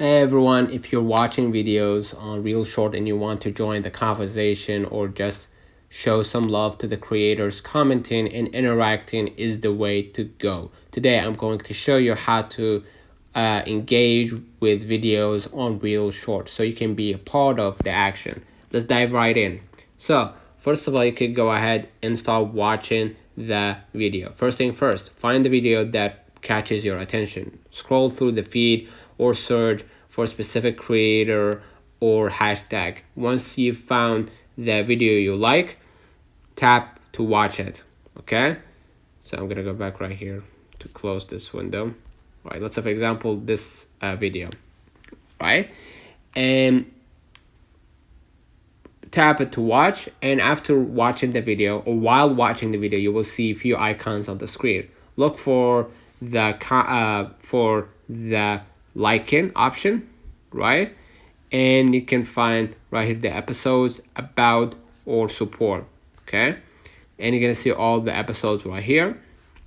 Hey everyone, if you're watching videos on Reelshort and you want to join the conversation or just show some love to the creators, commenting and interacting is the way to go. Today I'm going to show you how to engage with videos on Reelshort so you can be a part of the action. Let's dive right in. So first of all, you could go ahead and start watching the video. First thing first, find the video that catches your attention. Scroll through the feed or search for a specific creator or hashtag. Once you've found the video you like, tap to watch it. Okay, so I'm gonna go back right here to close this window. Right, let's say for example this video, right, and tap it to watch. And after watching the video or while watching the video, you will see a few icons on the screen. Look for the liking option, right, and you can find right here the episodes, about, or support. Okay, and you're gonna see all the episodes right here,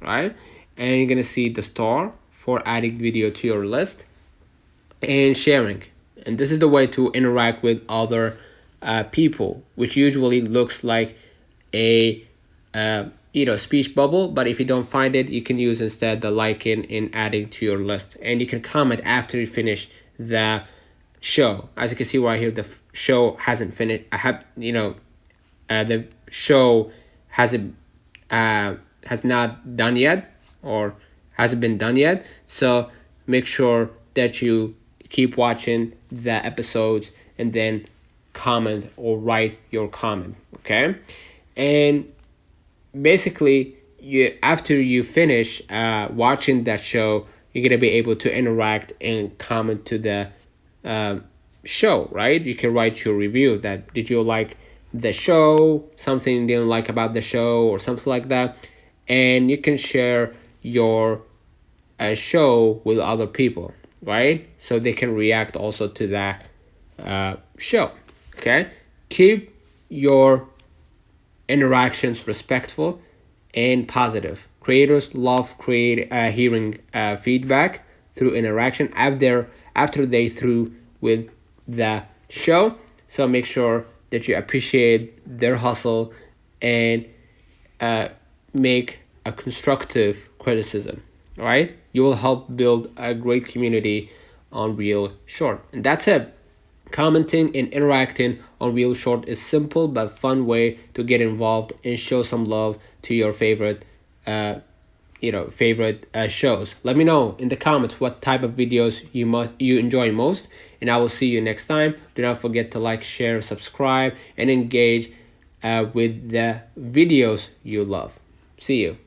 right, and you're gonna see the star for adding video to your list and sharing. And this is the way to interact with other people, which usually looks like a speech bubble. But if you don't find it, you can use instead the liking and adding to your list, and you can comment after you finish the show. As you can see right here, the show hasn't finished. The show hasn't has not done yet, or hasn't been done yet. So make sure that you keep watching the episodes and then comment or write your comment. Okay, and basically after you finish watching that show, you're gonna be able to interact and comment to the show, right? You can write your review that did you like the show, something you didn't like about the show, or something like that, and you can share your show with other people, right, so they can react also to that show. Okay, keep your interactions respectful and positive. Creators love hearing feedback through interaction after they through with the show. So make sure that you appreciate their hustle and make a constructive criticism. All right, you will help build a great community on Reelshort, and that's it. Commenting and interacting on Reelshort is simple but fun way to get involved and show some love to your favorite shows. Let me know in the comments what type of videos you enjoy most, and I will see you next time. Do not forget to like, share, subscribe, and engage with the videos you love. See you.